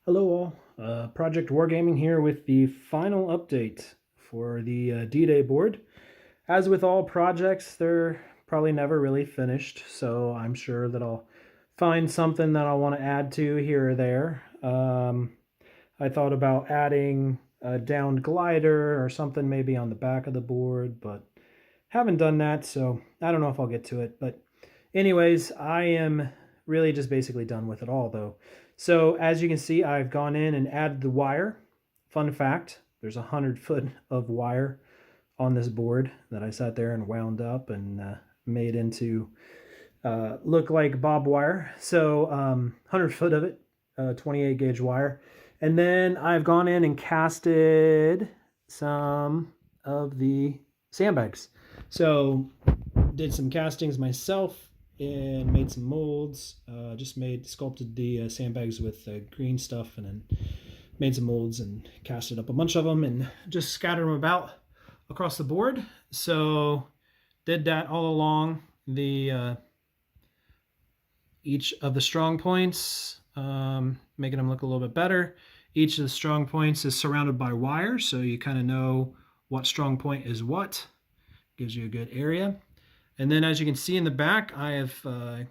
Hello all, Project Wargaming here with the final update for the D-Day board. As with all projects, they're probably never really finished, so I'm sure that I'll find something that I want to add to here or there. I thought about adding a downed glider or something maybe on the back of the board, but haven't done that, so I don't know if I'll get to it. But anyways, I am really just basically done with it all though. So as you can see, I've gone in and added the wire. Fun fact, there's 100 foot of wire on this board that I sat there and wound up and made into look like bob wire. So 100 foot of it, 28 gauge wire. And then I've gone in and casted some of the sandbags. So did some castings myself and made some molds. Just sculpted the sandbags with green stuff, and then made some molds and casted up a bunch of them and just scattered them about across the board. So did that all along the each of the strong points, making them look a little bit better. Each of the strong points is surrounded by wire, so you kind of know what strong point is what. Gives you a good area. And then as you can see in the back, I have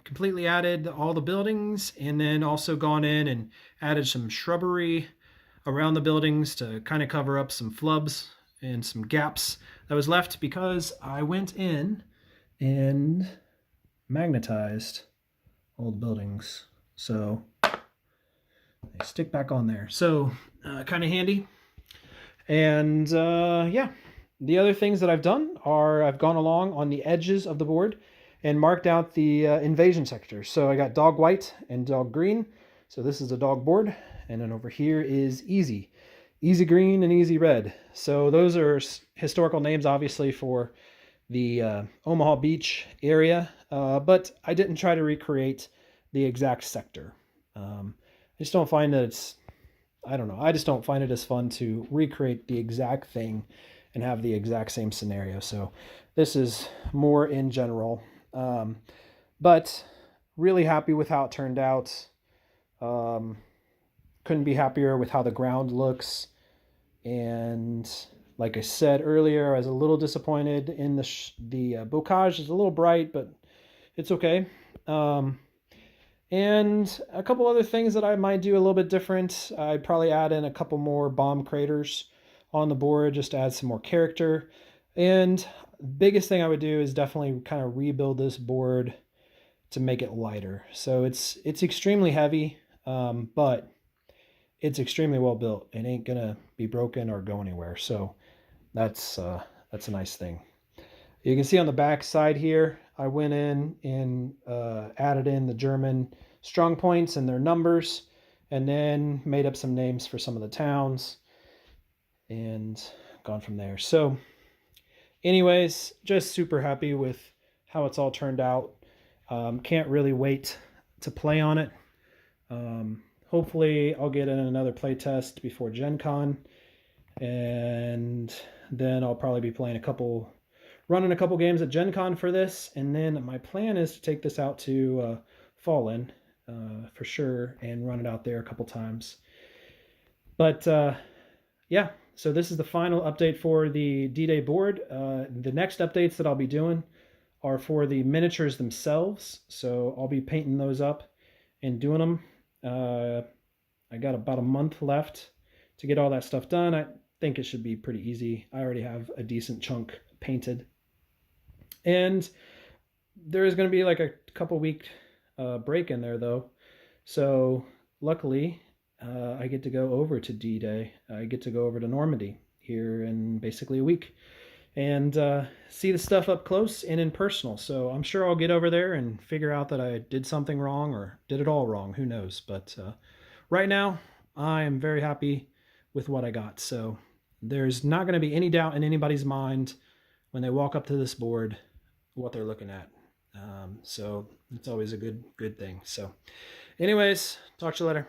completely added all the buildings, and then also gone in and added some shrubbery around the buildings to kind of cover up some flubs and some gaps that was left because I went in and magnetized all the buildings. So they stick back on there. So kind of handy. And yeah. The other things that I've done are I've gone along on the edges of the board and marked out the invasion sectors. So I got dog white and dog green. So this is a dog board. And then over here is easy. Easy green and easy red. So those are historical names, obviously, for the Omaha Beach area. But I didn't try to recreate the exact sector. I just don't find that it's, I don't know. I just don't find it as fun to recreate the exact thing and have the exact same scenario. So this is more in general, but really happy with how it turned out. Couldn't be happier with how the ground looks. And like I said earlier, I was a little disappointed in the bocage is a little bright, but it's okay. And a couple other things that I might do a little bit different. I'd probably add in a couple more bomb craters on the board just to add some more character. And biggest thing I would do is definitely kind of rebuild this board to make it lighter. So it's extremely heavy, but it's extremely well built. It ain't gonna be broken or go anywhere. So that's a nice thing. You can see on the back side here, I went in and added in the German strong points and their numbers, and then made up some names for some of the towns and gone from there. So anyways, just super happy with how it's all turned out. Can't really wait to play on it. Hopefully I'll get in another play test before Gen Con, and then I'll probably be playing running a couple games at Gen Con for this, and then my plan is to take this out to Fallen for sure and run it out there a couple times. But yeah, so this is the final update for the D-Day board. The next updates that I'll be doing are for the miniatures themselves. So I'll be painting those up and doing them. I got about a month left to get all that stuff done. I think it should be pretty easy. I already have a decent chunk painted. And there is going to be like a couple week break in there though. So luckily, I get to go over to D-Day. I get to go over to Normandy here in basically a week and see the stuff up close and in personal. So I'm sure I'll get over there and figure out that I did something wrong or did it all wrong. Who knows? But right now, I am very happy with what I got. So there's not going to be any doubt in anybody's mind when they walk up to this board what they're looking at. So it's always a good thing. So anyways, talk to you later.